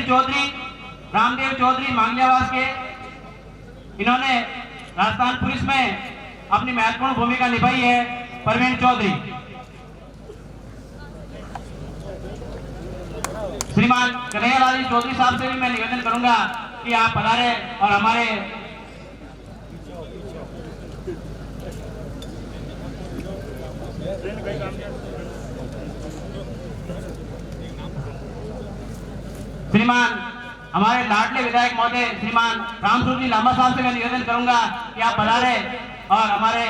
चौधरी, रामदेव चौधरी मांगलियावास के, इन्होंने राजस्थान पुलिस में अपनी महत्वपूर्ण भूमिका निभाई है। प्रवीण चौधरी, श्रीमान कन्हैयालाल चौधरी साहब से भी मैं निवेदन करूंगा कि आप पधारे और हमारे लाडले विधायक महोदय श्रीमान रामसूर जी लांबा साहब से मैं निवेदन करूंगा कि आप पधारे और हमारे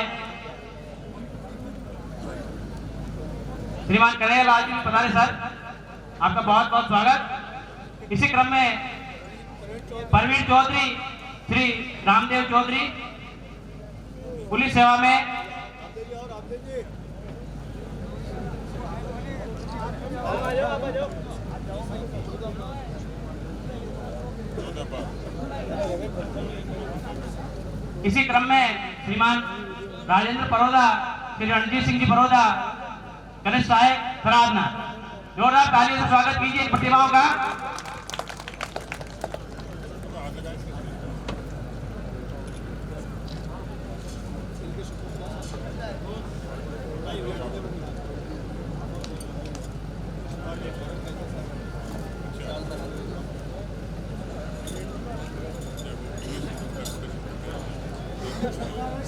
श्रीमान कन्हैयालाल जी पधारे। सर, आपका बहुत बहुत स्वागत। इसी क्रम में प्रवीण चौधरी, श्री रामदेव चौधरी, पुलिस सेवा में इसी क्रम में श्रीमान राजेंद्र परोदा, श्री रणजीत सिंह जी परोदा, गणेश साहेब सराधना, जोरदार तालियों से स्वागत कीजिए इन प्रतिभाओं का।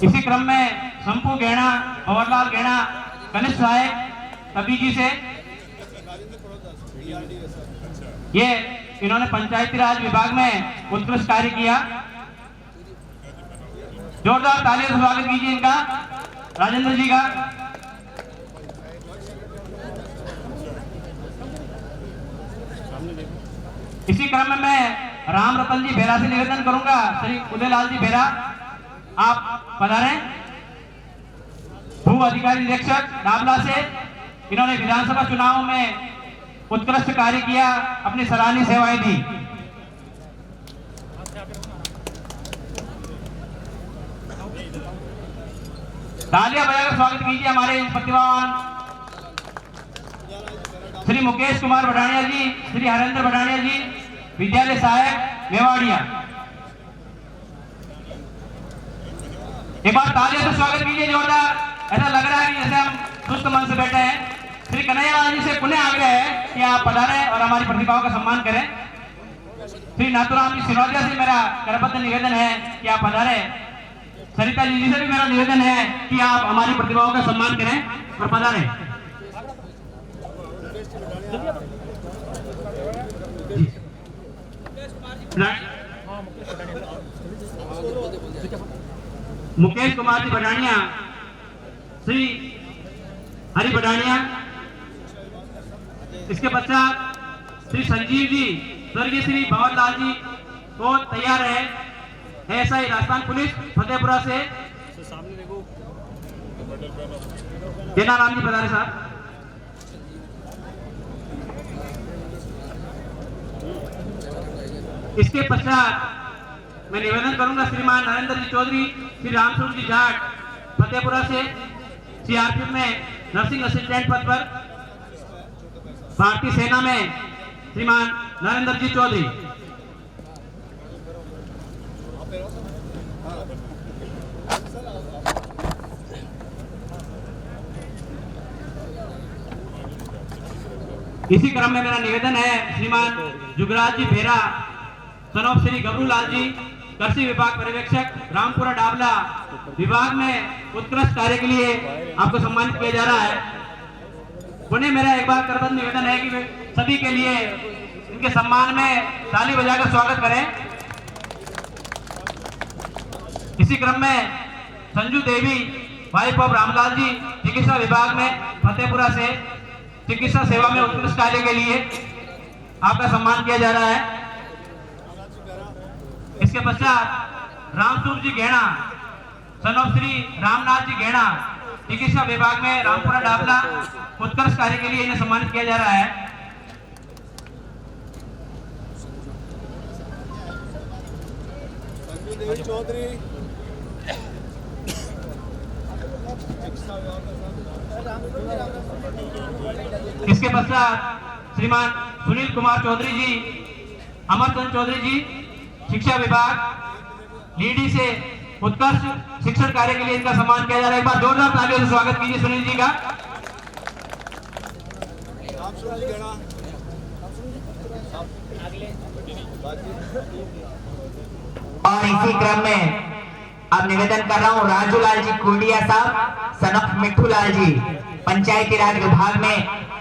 इसी क्रम में शंपू गैणा, भंवरलाल गैणा, गणेश साहेब कबी जी से, ये इन्होंने पंचायती राज विभाग में उत्कृष्ट कार्य किया। जोरदार तालियों से स्वागत कीजिए इनका, राजेंद्र जी का। इसी क्रम में मैं राम रतन जी बेरा से निवेदन करूंगा, श्री उदयलाल जी बेरा आप पधारें। भू अधिकारी निरीक्षक डाबला से, इन्होंने विधानसभा चुनाव में उत्कृष्ट कार्य किया, अपनी सराहनीय सेवाएं दी। तालियां बजाकर स्वागत कीजिए हमारे प्रतिभावान श्री मुकेश कुमार बढ़ानिया जी, श्री हरेंद्र बढ़ानिया जी, विद्यालय सहायक मेवाड़िया। एक बार तालियों से स्वागत कीजिए जोरदार। ऐसा लग रहा है कि जैसे हम सुस्त मन से बैठे हैं। श्री कन्हैयालाल जी से पुनः आग्रह है कि आप पधारें और हमारी प्रतिभाओं का सम्मान करें। श्री नाथुराम जी सिनोदिया से मेरा करबद्ध निवेदन है कि आप पधारें। सरिता जी से भी मेरा निवेदन है कि आप हमारी प्रतिभाओं का सम्मान करें और पधारें। मुकेश कुमार जी बढ़ानिया, श्री हरि बढ़ानिया। इसके पश्चात श्री संजीव जी, स्वर्गीय श्री भंवरलाल जी को तैयार है, एएसआई राजस्थान पुलिस फतेहपुरा से। जेनाराम जी पधारे साहब। इसके पश्चात मैं निवेदन करूंगा श्रीमान नरेंद्र जी चौधरी, श्री रामसूर जी जाट फतेहपुरा से, सीआरपीएफ में नर्सिंग असिस्टेंट पद पर, भारतीय सेना में श्रीमान नरेंद्र जी चौधरी। इसी क्रम में मेरा निवेदन है श्रीमान जुगराज जी बेरा, सनोप श्री गबरूलाल जी, कृषि विभाग पर्यवेक्षक, रामपुरा डाबला विभाग में उत्कृष्ट कार्य के लिए आपको सम्मानित किया जा रहा है। पुणे मेरा एक बार करबद्ध निवेदन है कि सभी के लिए इनके सम्मान में ताली बजाकर स्वागत करें। इसी क्रम में संजू देवी, वाइफ ऑफ रामलाल जी, चिकित्सा विभाग में फतेहपुरा से, चिकित्सा सेवा में उत्कृष्ट कार्य के लिए आपका सम्मान किया जा रहा है। इसके पश्चात रामसूर जी गैणा, सन ऑफ श्री रामनाथ जी गैणा, चिकित्सा विभाग में रामपुरा डाबला, उत्कृष्ट कार्य के लिए इन्हें सम्मानित किया जा रहा है। चौधरी, इसके पश्चात श्रीमान सुनील कुमार चौधरी जी, अमरचंद चौधरी जी, शिक्षा विभाग लीडी से उत्कृष्ट शिक्षण कार्य के लिए इनका सम्मान किया जा रहा है। एक बार जोरदार तालियों से स्वागत कीजिए सुनील जी का। और इसी क्रम में अब निवेदन कर रहा हूँ राजूलाल जी कुंडिया साहब सन ऑफ मिट्ठू लाल जी, पंचायती राज विभाग में,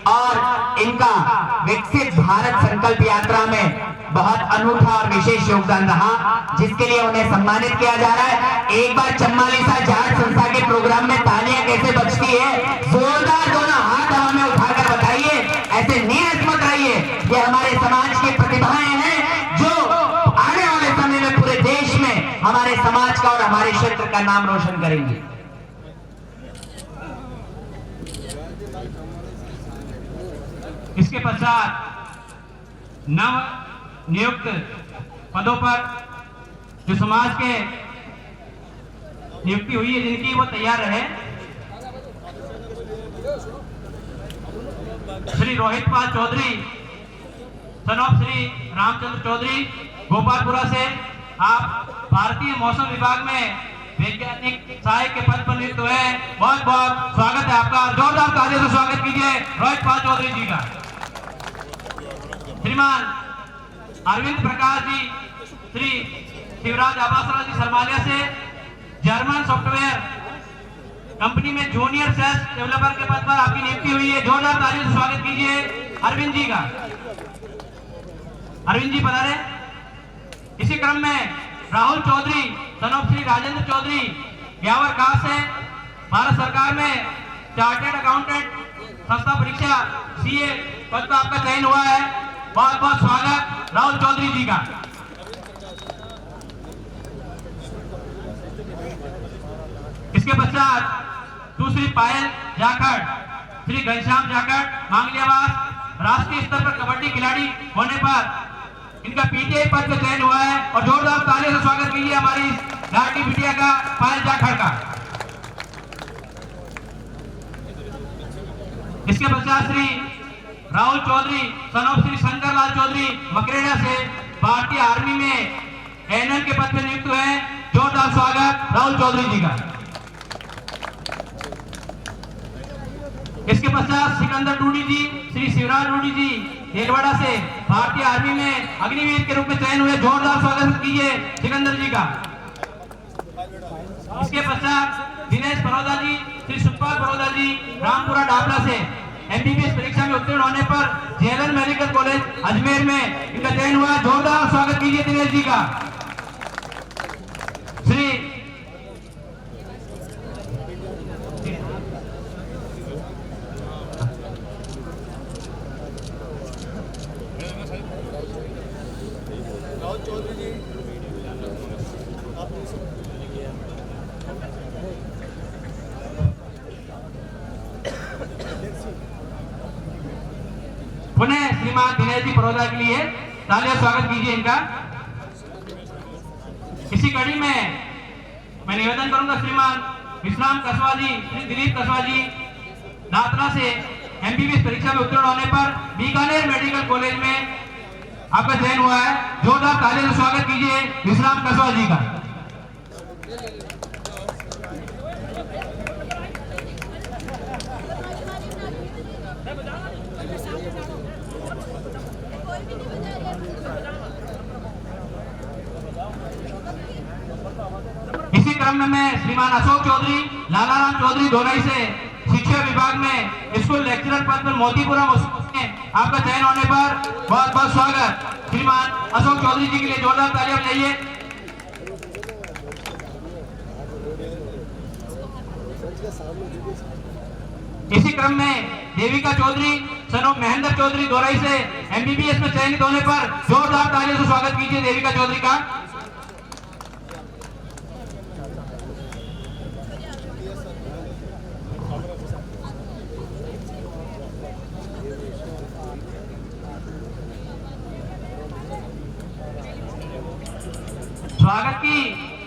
और इनका विकसित भारत संकल्प यात्रा में बहुत अनूठा और विशेष योगदान रहा, जिसके लिए उन्हें सम्मानित किया जा रहा है। एक बार चम्मालिसा जाट संस्था के प्रोग्राम में तालियां कैसे बजती है, जोरदार दोनों हाथ हवा में उठाकर बताइए, ऐसे नीरस मत रहिए। ये हमारे समाज की प्रतिभाएं हैं जो आने वाले समय में पूरे देश में हमारे समाज का और हमारे क्षेत्र का नाम रोशन करेंगे। इसके पश्चात नव नियुक्त पदों पर जो समाज के नियुक्ति हुई है जिनकी, वो तैयार रहे। श्री रोहित पाल चौधरी सन ऑफ श्री रामचंद्र चौधरी गोपालपुरा से आप भारतीय मौसम विभाग में वैज्ञानिक सहायक के पद पर नियुक्त हुए हैं। बहुत बहुत स्वागत है आपका, जोरदार तालियों से स्वागत कीजिए रोहित पाल चौधरी जी का। श्रीमान अरविंद प्रकाश जी, श्री शिवराज आबासरा जी सरमालिया से जर्मन सॉफ्टवेयर कंपनी में जूनियर सेल्स डेवलपर के पद पर आपकी नियुक्ति हुई है। जोरदार तालियों से स्वागत कीजिए अरविंद जी का। अरविंद जी पधारे। इसी क्रम में Rahul Chaudhary son of Shri Rajendra Chaudhary Beawar caste से भारत सरकार में चार्टेड अकाउंटेंट संस्था परीक्षा सीए पद पर आपका चयन हुआ है। बहुत बहुत स्वागत राहुल चौधरी जी का। इसके पश्चात दूसरी पायल जाखड़ श्री घनश्याम जाखड़ मांगलियावास राष्ट्रीय स्तर पर कबड्डी खिलाड़ी होने पर इनका पीटीआई पद पर चयन हुआ है, और जोरदार तालियों से स्वागत कीजिए हमारी लाडली बिटिया का पायल जाखड़ का। इसके पश्चात श्री राहुल चौधरी सन ऑफ श्री शंकर लाल चौधरी मकरेड़ा से भारतीय आर्मी में एएनएम के पद पर नियुक्त हुए हैं। जोरदार स्वागत राहुल चौधरी जी का। इसके पश्चात सिकंदर डूडी जी श्री शिवराज डूडी जी देलवाड़ा से भारतीय आर्मी में अग्निवीर के रूप में चयन हुए। जोरदार स्वागत कीजिए सिकंदर जी का। इसके पश्चात दिनेश बड़ौदा जी श्री सुखपाल बड़ौदा जी रामपुरा डाबला से एमबीबीएस परीक्षा में उत्तीर्ण होने पर जेएलएन मेडिकल कॉलेज अजमेर में इनका चयन हुआ। जोरदार स्वागत कीजिए दिनेश जी का। श्री पुनः श्रीमान दिनेश जी बड़ौदा के लिए तालियां स्वागत कीजिए इनका। इसी कड़ी में मैं निवेदन करूंगा श्रीमान विश्राम कसवा जी श्री दिलीप कसवा जी दात्रा से एमबीबीएस परीक्षा में उत्तीर्ण होने पर बीकानेर मेडिकल कॉलेज में आपका चयन हुआ है। जोरदार तालियों से स्वागत कीजिए विश्राम कसवा जी का। इसी क्रम में मैं श्रीमान अशोक चौधरी लालाराम चौधरी दोरई से शिक्षा विभाग में स्कूल लेक्चरर पद पर मोतीपुरा में आपका चयन होने पर बहुत बहुत स्वागत श्रीमान अशोक चौधरी जी के लिए जोरदार तालियां बजाइए। इसी क्रम में देविका चौधरी सन ऑफ महेंद्र चौधरी दोरई से एमबीबीएस में चयनित होने पर जोरदार तालियों से स्वागत कीजिए देविका चौधरी का। स्वागत की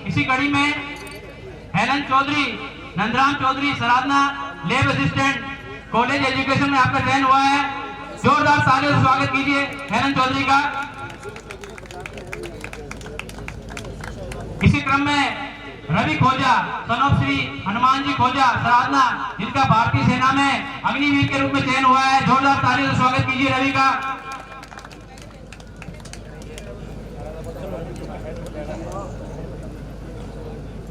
इसी कड़ी में Helen Chaudhary Nandram Chaudhary Saradhana lab assistant college education में आपका चयन हुआ है। जोरदार तालियों से स्वागत कीजिए हेलन चौधरी का। इसी क्रम में रवि खोजा सनोप श्री हनुमान जी खोजा सराधना, जिनका भारतीय सेना में अग्निवीर के रूप में चयन हुआ है। जोरदार तालियों से स्वागत कीजिए रवि का।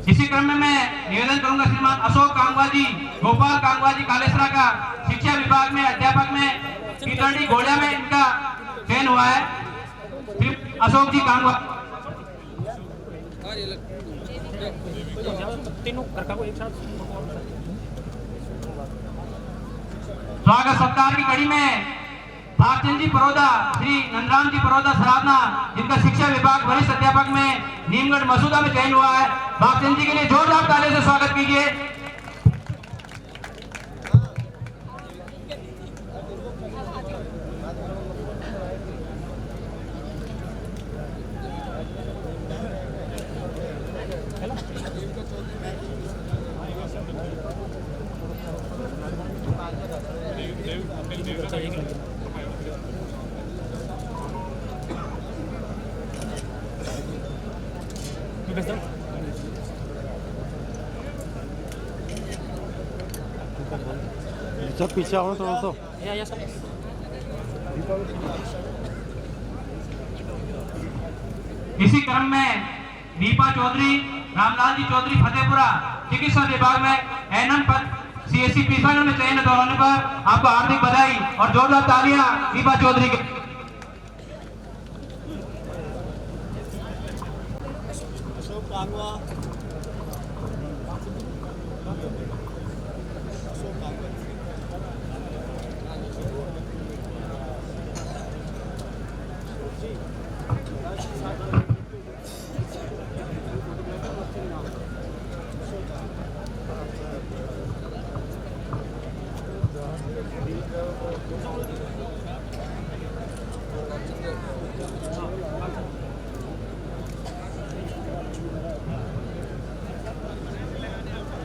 इसी क्रम में मैं निवेदन करूंगा श्रीमान अशोक कांगवा जी, गोपाल कांगवा जी कालेसरा का शिक्षा विभाग में अध्यापक में कीटड़ी घोड़िया में इनका चयन हुआ है। अशोक जी कांगवा। स्वागत सत्कार की कड़ी में भागचंद जी परोदा, श्री नंदराम जी परोदा सराधना, जिनका शिक्षा विभाग वरिष्ठ अध्यापक में नीमगढ़ मसूदा में चयन हुआ है। भागचंद जी के लिए जोरदार तालियों से स्वागत कीजिए। जब पीछे आओ थोड़ा तो इसी क्रम में दीपा चौधरी, रामलाल जी चौधरी फतेहपुरा चिकित्सा विभाग में एनएम पद सीएससी पीसा में चयन होने पर आपको हार्दिक बधाई और जोरदार तालियां दीपा चौधरी के।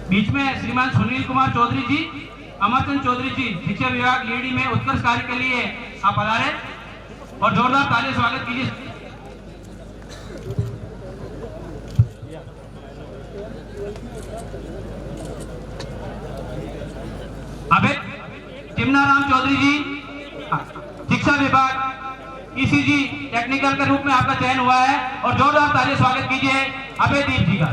बीच में श्रीमान सुनील कुमार चौधरी जी, अमरचंद चौधरी जी शिक्षा विभाग लीडी में उत्कृष्ट कार्य के लिए आप पधारे और जोरदार तालियों से स्वागत कीजिए। अबे टिमनाराम चौधरी जी शिक्षा विभाग ईसीजी टेक्निकल के रूप में आपका चयन हुआ है और जोरदार तालियों से स्वागत कीजिए अभय दीप जी का।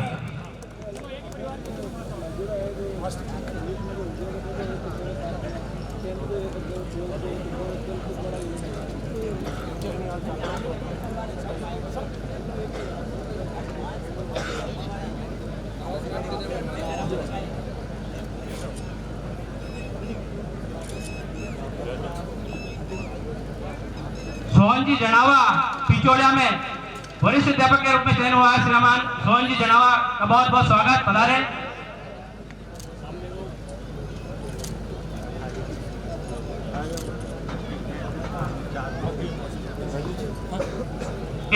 सोहन जी जनावा पिचोड़िया में वरिष्ठ अध्यापक के रूप में चयन हुआ है। श्रीमान सोहन जी जनावा का बहुत बहुत स्वागत, पधारे।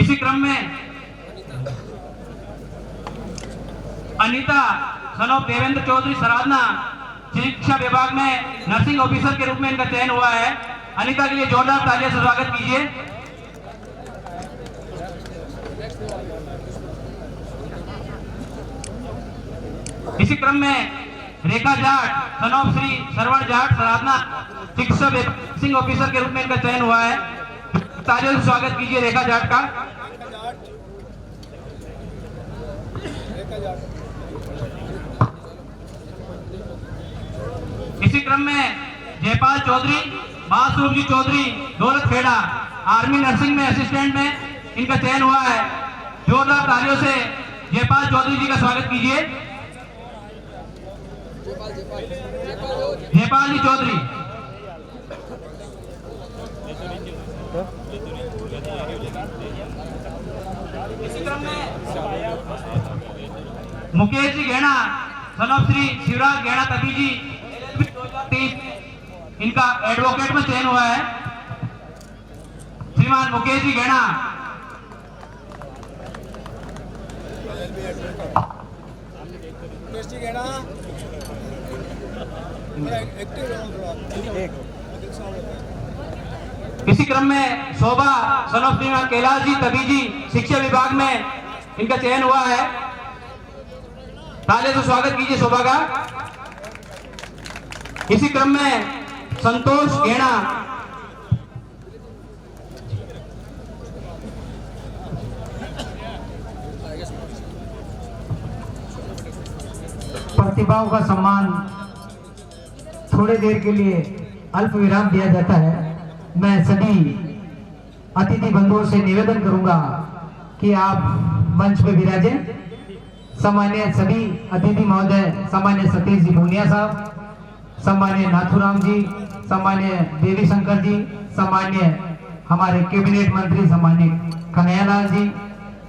इसी क्रम में अनीता सनोप देवेंद्र चौधरी सराधना शिक्षा विभाग में नर्सिंग ऑफिसर के रूप में इनका चयन हुआ है। अनीता के लिए जोरदार तालियों से स्वागत कीजिए। इसी क्रम में रेखा जाट सनोप श्री सरवण जाट सराधना शिक्षा विभाग ऑफिसर के रूप में इनका चयन हुआ है। तालियों से स्वागत कीजिए रेखा जाट का। इसी क्रम में जयपाल चौधरी, महासूर जी चौधरी दौलत खेड़ा आर्मी नर्सिंग में असिस्टेंट में इनका चयन हुआ है। जोरदार तालियों से जयपाल चौधरी जी का स्वागत कीजिए। जयपाल जी चौधरी। इसी क्रम में मुकेश जी गहना सनोप श्री शिवराज गहना तभी जी 2023 इनका एडवोकेट में चयन हुआ है। श्रीमान मुकेश जी गहना। इसी क्रम में शोभा सनोप श्रीमान कैलाश जी तभी जी शिक्षा विभाग में इनका चयन हुआ है। तालियों से स्वागत कीजिए शोभा का। इसी क्रम में संतोष घेना प्रतिभाओं का सम्मान थोड़ी देर के लिए अल्प विराम दिया जाता है। मैं सभी अतिथि बंधुओं से निवेदन करूंगा कि आप मंच पे विराजें। सम्मान्य सभी अतिथि महोदय, सम्मान्य सतीश जी पूनिया साहब, सम्मान्य नाथुराम जी, सम्मान्य देवी शंकर जी, सम्मान्य हमारे कैबिनेट मंत्री सम्मान्य कन्हैयालाल जी,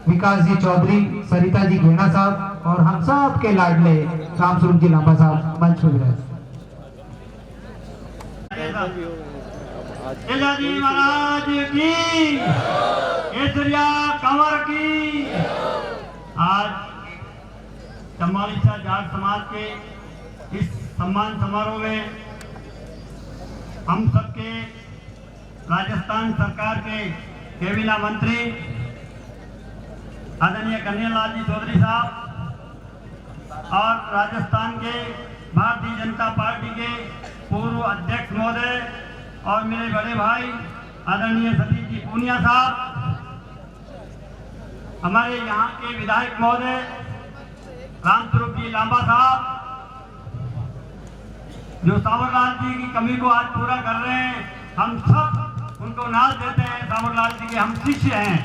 विकास जी चौधरी, सरिता जी घेना साहब और हम सब के लाडले रामस्वरूप जी लांबा साहब मंच पर विराज। जी महाराज की, केसरिया कंवर की। आज चमालिसा जाट समाज के इस सम्मान समारोह में हम सबके राजस्थान सरकार के कैबिनेट मंत्री आदरणीय कन्हैयालाल जी चौधरी साहब और राजस्थान के भारतीय जनता पार्टी के पूर्व अध्यक्ष महोदय और मेरे बड़े भाई आदरणीय सतीश जी पूनिया साहब, हमारे यहाँ के विधायक महोदय रामस्वरूप जी लांबा साहब, जो सावरलाल जी की कमी को आज पूरा कर रहे हैं, हम सब उनको नाज देते हैं। सावरलाल जी के हम शिष्य हैं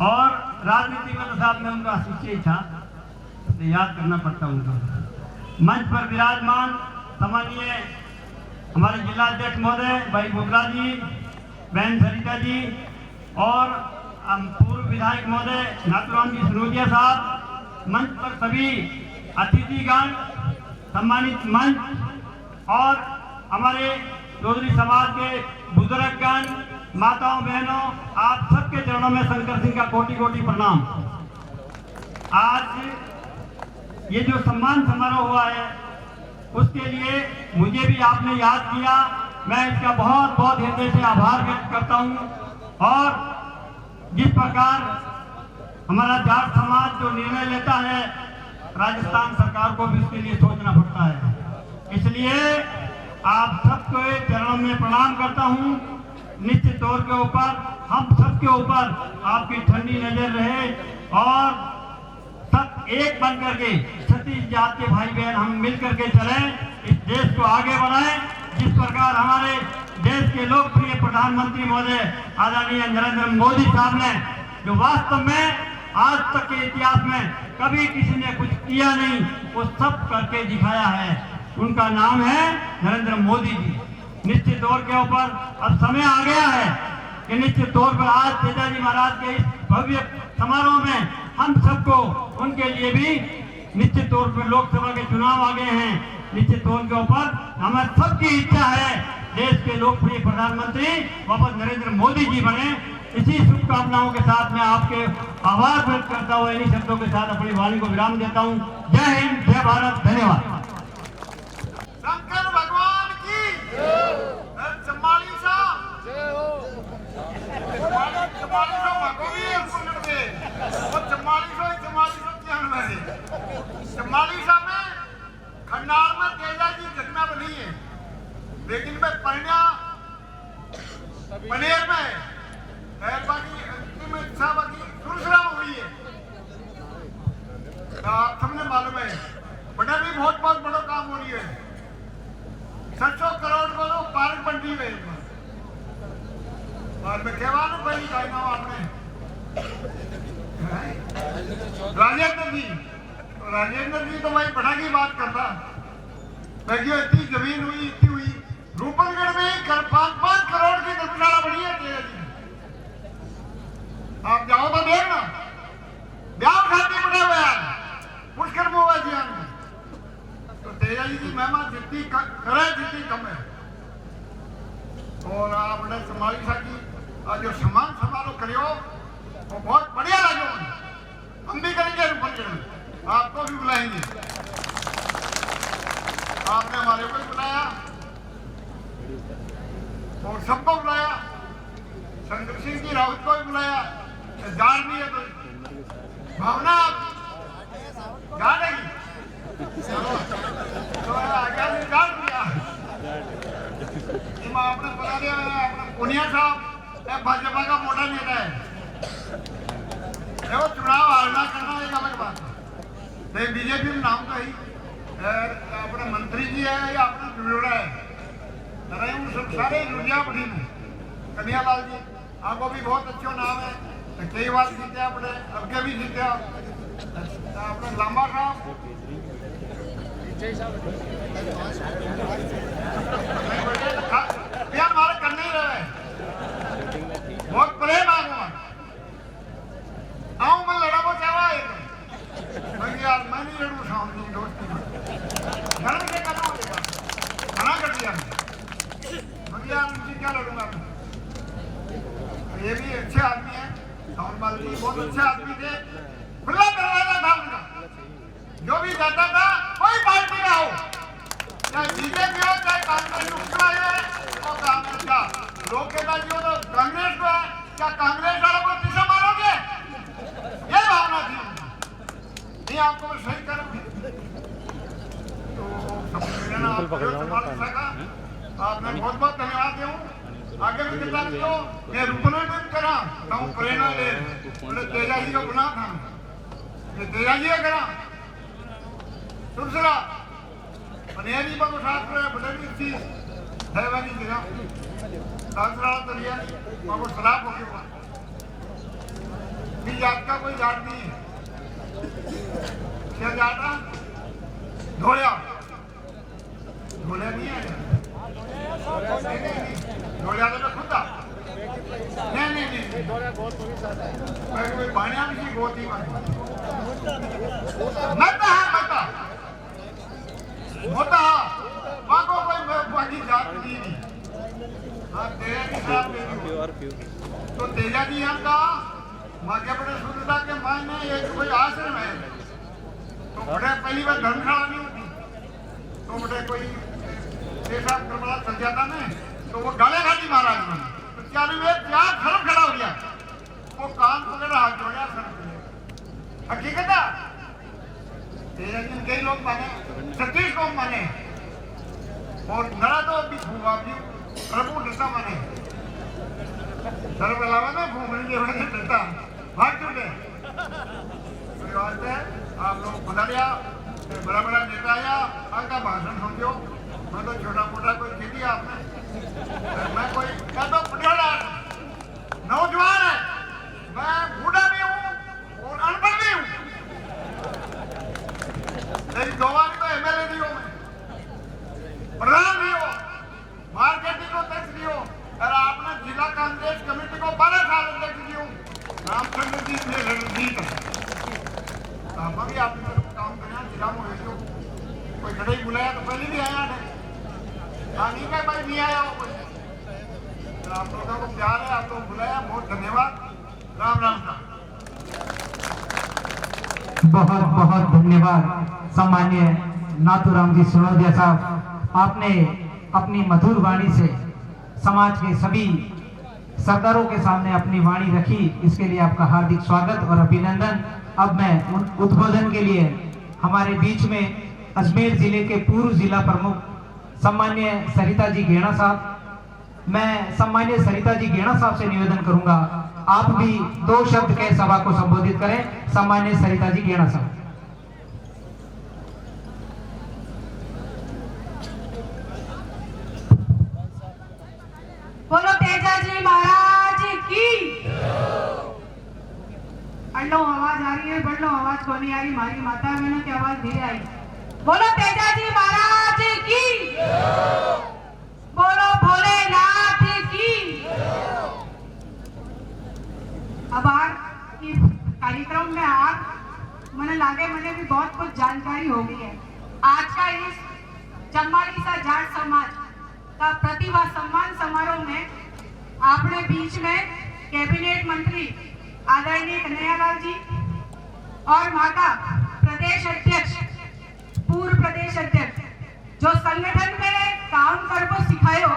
और राजनीति में तो साहब मैं उनका शिष्य ही था, तो याद करना पड़ता उनको। मंच पर विराजमान सम्मानीय हमारे जिला अध्यक्ष महोदय भाई बुगला जी, बहन सरिता जी और पूर्व विधायक महोदय नाथुराम जी सनोजिया साहब, मंच पर सभी अतिथिगण, सम्मानित मंच और हमारे चौधरी समाज के बुजुर्गगण, माताओं बहनों, आप सबके चरणों में शंकर सिंह का कोटि कोटि प्रणाम। आज ये जो सम्मान समारोह हुआ है उसके लिए मुझे भी आपने याद किया, मैं इसका बहुत बहुत हृदय से आभार व्यक्त करता हूँ। और जिस प्रकार हमारा जाट समाज जो निर्णय लेता है, राजस्थान सरकार को भी उसके लिए सोचना पड़ता है। इसलिए आप सबके चरणों में प्रणाम करता हूँ। निश्चित तौर के ऊपर हम सबके ऊपर आपकी ठंडी नजर रहे और सब एक बन करके सतीश जात के भाई बहन हम मिल करके चले, इस देश को आगे बढ़ाएं। जिस प्रकार हमारे देश के लोकप्रिय प्रधानमंत्री महोदय आदरणीय नरेंद्र मोदी साहब ने, जो वास्तव में आज तक के इतिहास में कभी किसी ने कुछ किया नहीं, वो सब करके दिखाया है। उनका नाम है नरेंद्र मोदी जी। निश्चित तौर के ऊपर अब समय आ गया है कि निश्चित तौर पर आज तेजाजी महाराज के इस भव्य समारोह में हम सबको उनके लिए भी निश्चित तौर पर लोकसभा के चुनाव आ गए हैं। निश्चित तौर के ऊपर हमें सबकी इच्छा है देश के लोकप्रिय प्रधानमंत्री वापस नरेंद्र मोदी जी बने। इसी शुभकामनाओं के साथ मैं आपके आभार व्यक्त करता हुआ इन्हीं शब्दों के साथ अपनी वाणी को विराम देता हूँ। जय हिंद, जय भारत, धन्यवाद। शंकर भगवान की चमालिसा चमालिसा में खंडार में तेजा की घटना बनी है, लेकिन मैं पनेर में अंतिम इच्छा बाकी दूसरा हुई है। आप सबने मालूम है बड़ा भी बहुत बहुत बड़ा काम हो रही है। 700 करोड़ को तो पार्क बन रही है और मैं कहवानू पहली टाइम आपने राजेंद्र जी तो भाई बड़ा की बात करता। देखिए इतनी जमीन हुई, इतनी हुई, रूपनगढ़ में 5-5 करोड़ की धर्मशाला बनी है तेजा जी। आप जाओ तो देखना, ब्याह शादी बने हुए हैं पुष्कर मोवा जी आने। तो तेजा जी की महिमा जितनी करे जितनी कम है। और आपने समालिसा की जो सम्मान समारोह करियो वो बहुत बढ़िया लगे। हम भी करेंगे रूपनगढ़ में, आपको भी बुलाएंगे। आपने हमारे को भी बुलाया और सबको बुलाया, शंकर सिंह जी राउत को भी बुलाया। जान भी है तो भावना भाई बीजेपी में नाम तो ही अपने मंत्री जी है या अपना जुड़ा है अरे उन सब सारे जुड़िया बढ़ी में कन्हैयालाल जी आपको भी बहुत अच्छा नाम है कई बार जीते अपने अबके भी जीते अपने लांबा साहब यार हमारे करने ही रहे बहुत प्रेम आऊंगा आऊं मैं लड़ा वो चावा है मैं यार मैं नहीं लड़ू शाम की दोस्ती में घर में क्या करना होगा मना कर दिया मैं यार उनसे क्या लड़ूंगा ये भी अच्छे आदमी है नॉर्मल जी बहुत अच्छे आदमी थे खुला दरवाजा था उनका जो भी जाता था कोई पार्टी का हो चाहे बीजेपी हो चाहे कांग्रेस उठा है और कांग्रेस का लोग कहता जी हो तो कांग्रेस को है क्या कांग्रेस वालों को पीछे मारोगे ये भावना थी नहीं आपको मैं सही करूंगी तो आपने बहुत बहुत धन्यवाद दूं आगे भी कितना दियो मैं रुकना नहीं करा तो प्रेरणा ले बोले तेजा जी का गुनाह था ये तेजा जी का करा दूसरा पनेरी पर साथ में बड़े भी थी हैवानी जगह दूसरा तो लिया वो शराब हो गया भी जात का कोई जात नहीं है क्या जाता धोया धोया नहीं है धोया तो मैं खुदा नहीं कोई बाणिया भी गोती मत होता वहाँ को कोई बाकी जात नहीं हाँ तेजा जी साहब तो तेजा जी हम का मागे बड़े सुनता के मायने एक कोई आश्रम है तो बड़े पहली बार धर्मशाला नहीं होती तो बड़े कोई ऐसा करबला चल जाता ना तो वो गाले घाटी महाराज में तो चालू में क्या खरब खड़ा हो गया वो कान पकड़ा हाथ जोड़ा सर हकीकत है तेजा जी कई लोग माने 36 लोग माने और नरा तो अभी भूवा भी प्रभु डरता माने सर बलावा में भूमि के वजह से डरता भाग चुके कोई बात है आप लोग बता दिया बड़ा बड़ा नेता आया आपका भाषण समझो मैं तो छोटा मोटा कोई खेती आपने मैं कोई क्या तो पटियाला नौजवान है मैं बूढ़ा भी हूँ और अनपढ़ भी हूँ मेरी गवाही तो एमएलए भी हो प्रधान भी हो मार्केटिंग को अध्यक्ष भी हो और आपने जिला कांग्रेस कमेटी को 12 साल अध्यक्ष भी हूँ रामचंद्र जी ने रणजीत आप भी आपने काम करना जिला में भेजो कोई खड़े ही बुलाया तो पहले भी आया है हाँ नहीं मैं भाई नहीं आया हो कोई तो आप लोगों को प्यार है आप लोग बुलाया बहुत धन्यवाद राम राम का बहुत बहुत धन्यवाद सम्मान्य नाथूराम जी सिनोदिया साहब आपने अपनी मधुर वाणी से समाज के सभी सरदारों के सामने अपनी वाणी रखी इसके लिए आपका हार्दिक स्वागत और अभिनंदन। अब मैं उद्बोधन के लिए हमारे बीच में अजमेर जिले के पूर्व जिला प्रमुख सम्मान्य सरिता जी घेणा साहब मैं सम्मान्य सरिता जी घेणा साहब से निवेदन करूंगा आप भी 2 शब्द के सभा को संबोधित करें। सम्मान्य सरिता जी घेणा साहब। बोलो तेजा जी महाराज की अल्लो आवाज आ रही है बढ़ लो आवाज को नहीं आ रही हमारी माता बहनों की आवाज धीरे आई। बोलो तेजा जी महाराज की बोलो भोलेनाथ की। अब आज इस कार्यक्रम में आज मैंने लागे मैंने भी बहुत कुछ जानकारी हो गई है। आज का इस चम्बाड़ी सा जाट समाज का प्रतिभा सम्मान समारोह में अपने बीच में कैबिनेट मंत्री आदरणीय कन्हैयालाल जी और वहाँ का प्रदेश अध्यक्ष पूर्व प्रदेश अध्यक्ष जो संगठन में काम करको सिखायो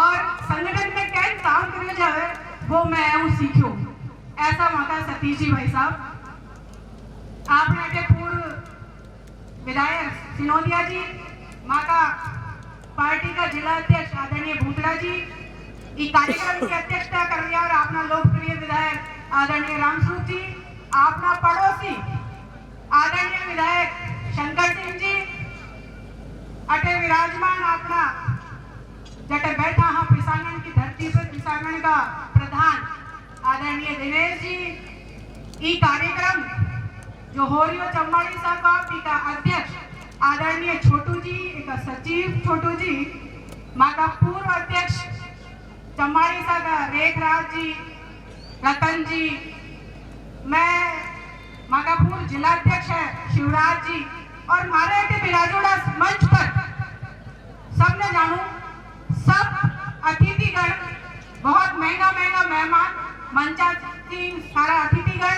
और संगठन में कैसे काम करे जाए वो मैं सीखो ऐसा वहाँ का सतीश जी भाई साहब आपने के पूर्व विधायक सिनोदिया जी वहाँ का पार्टी का जिला अध्यक्ष आदरणीय भूतड़ा जी इस कार्यक्रम की अध्यक्षता कर रही और अपना लोकप्रिय विधायक आदरणीय रामस्वरूप जी अपना पड़ोसी आदरणीय विधायक शंकर सिंह जी अटे विराजमान अपना जटे बैठा हाँ पिसांगण की धरती पर पिसांगण का प्रधान आदरणीय दिनेश जी ई कार्यक्रम जो हो रही हो चम्बाड़ी साहब का अध्यक्ष आदरणीय छोटू जी एक सचिव छोटू जी माँ का पूर्व अध्यक्ष चम्बाड़ी साहब का रेखराज जी रतन जी मैं माँ का पूर्व जिलाध्यक्ष है शिवराज जी और हमारे अटे बिराजोड़ा मंच पर सबने जानू सब अतिथिगण बहुत महंगा मेहमान मंचासी सारा अतिथिगण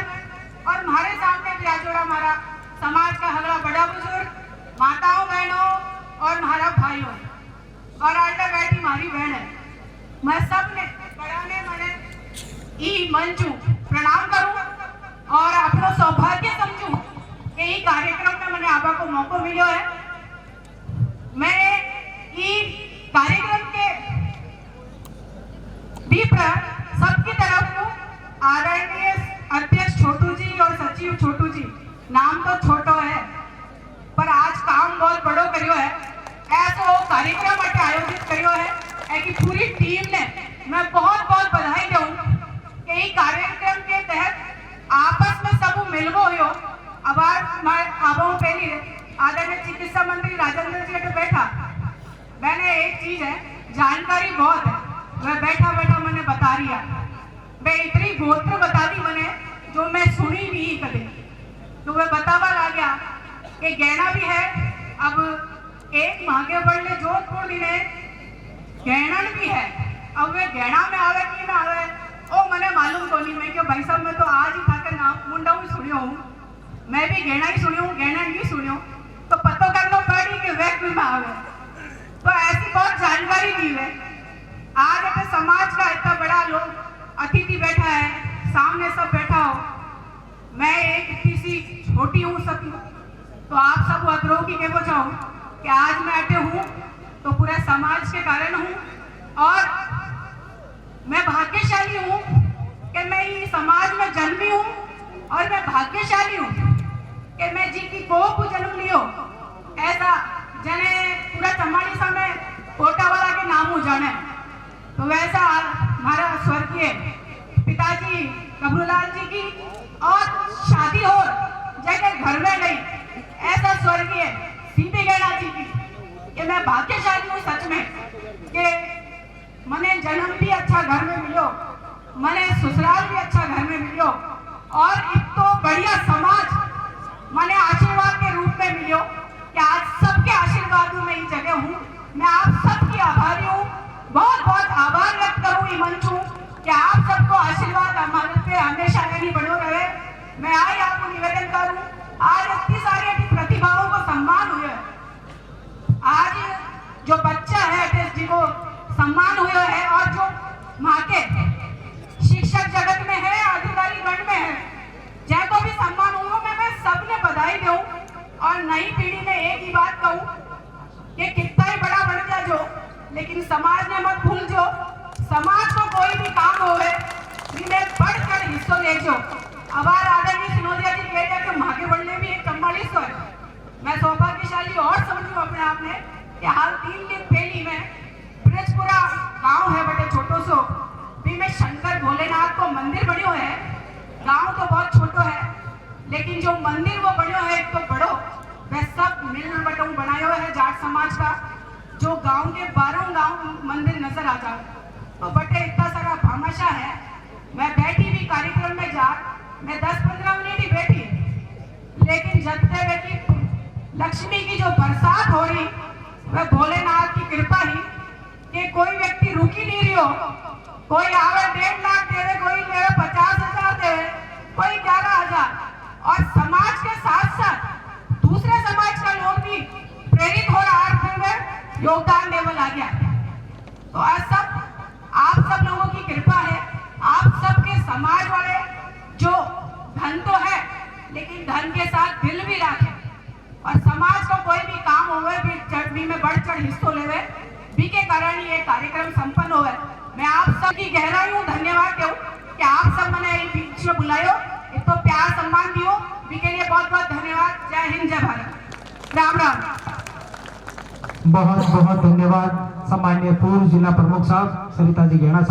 और हमारे सामने बिराजोड़ा हमारा समाज का हगड़ा बड़ा बुजुर्ग माताओं बहनों और हमारा भाइयों और आल्टा बैठी हमारी बहन है मैं सबने बड़ा ने मैंने ई मंचू प्रणाम करूं और अपनो सौभाग्य समझूं कि ई कार्यक्रम में मैंने आपा को मौका मिलो है मैं ई कार्यक्रम के विप्र सबकी तरफ आदरणीय अध्यक्ष छोटू जी और सचिव छोटू जी नाम तो छोटो है पर आज काम बहुत बड़ो करियो है ऐसो कार्यक्रम अटे आयोजित करियो है कि पूरी टीम ने मैं बहुत बधाई दूं कि ई कार्यक्रम के तहत आपस में सब मिलवो हो अब आबो पहली आदरणीय चिकित्सा मंत्री राजेंद्र जी अटे बैठा मैंने एक चीज है जानकारी बहुत है वह बैठा मैंने बता रिया मैं इतनी गोत्र बता दी मैंने जो मैं सुनी भी कभी तो वह बतावा ला गया कि गहना भी है अब एक महंगे बड़े जोधपुर दिने गहनन भी है अब वे गहना में आवे कि ना आवे ओ मने मालूम को नहीं मैं क्यों भाई साहब मैं तो आज ही खाकर नाम मुंडा भी सुनियो हूँ मैं भी गहना ही सुनियो हूँ गहना नहीं सुनियो तो पता करना पड़ी कि वह में आवे तो ऐसी बहुत जानकारी दी है आज अपने समाज का इतना बड़ा लोग अतिथि बैठा है सामने सब बैठा हो मैं एक इतनी सी छोटी हूँ सब तो आप सब अतरो की कह चाहूँ कि आज मैं अटे हूँ तो पूरा समाज के कारण हूँ और मैं भाग्यशाली हूँ कि मैं ये समाज में जन्मी हूँ और मैं भाग्यशाली हूँ कि मैं जी की कोख को जन्म लियो ऐसा जने पूरा चम्बाड़ी समय कोटा वाला के नाम हो जाने तो वैसा हमारा स्वर्गीय पिताजी कबरूलाल जी की और शादी हो जगह घर में गई ऐसा स्वर्गीय सीपी गैना जी की कि मैं भाग्यशाली हूँ सच में कि मने जन्म भी अच्छा घर में मिलो मने ससुराल भी अच्छा घर में मिलो और एक तो बढ़िया समाज मने आशीर्वाद के रूप में मिलो कि आज सबके आशीर्वादों में ये जगह हूँ मैं आप सबकी आभारी हूँ बहुत आभार व्यक्त करूँ ये मंच हूँ कि आप सबको आशीर्वाद हमारे पे हमेशा नहीं बनो रहे मैं आज आपको निवेदन करूँ आज इतनी सारी प्रतिभाओं को सम्मान हुए आज जो बच्चा है जिनको सम्मान हुए है और जो माँ के शिक्षक जगत में है अधिकारी गण में है जैको भी सम्मान हुआ मैं सबने बधाई दूं और नई पीढ़ी में एक ही बात कहूँ कि कितना ही बड़ा बन जा जो लेकिन समाज ने मत भूल जो समाज को कोई भी काम होवे जिन्हें बढ़-चढ़ हिस्सों ले जो अबार आदरणीय सिनोदिया जी कह दिया कि मागे बढ़ने भी एक 44 है मैं सौभाग्यशाली और समझूं अपने आप में कि हाल 3 दिन पहली में ब्रजपुरा गांव है बटे छोटो सो भी में शंकर भोलेनाथ को मंदिर बनियो है गांव तो बहुत छोटो है लेकिन जो मंदिर वो बनियो है एक तो बड़ो वह सब मिल बटों बनायो है जाट समाज का जो गांव के 12 गांव मंदिर नजर आ जाए तो बटे इतना सारा भामाशाह है मैं बैठी भी कार्यक्रम में जा मैं 10-15 मिनट ही बैठी लेकिन जबते बैठी लक्ष्मी की जो बरसात हो रही वह भोलेनाथ की कृपा ही कि कोई व्यक्ति रुकी नहीं रही हो कोई आवे 1.5 लाख देवे कोई देवे 50,000 देवे कोई 11,000 और समाज के साथ साथ दूसरे समाज का लोग भी प्रेरित हो रहा है में योगदान देने लग गया तो सब आप सब लोगों की कृपा है आप सबके समाज वाले जो धन तो है लेकिन धन के साथ दिल भी रखे और समाज को कोई भी काम होवे भी चढ़नी में बढ़ चढ़ हिस्सों लेवे भी के कारण ये कार्यक्रम संपन्न होवे मैं आप सबकी गहराई धन्यवाद दूं कि आप सब मैंने बीच में बुलायो इतो प्यार सम्मान दियो भी के लिए बहुत बहुत धन्यवाद हिंद, जय भारत, राम राम। बहुत बहुत धन्यवाद सम्माननीय पूर्व जिला प्रमुख साहब सरिता जी घेना साहब।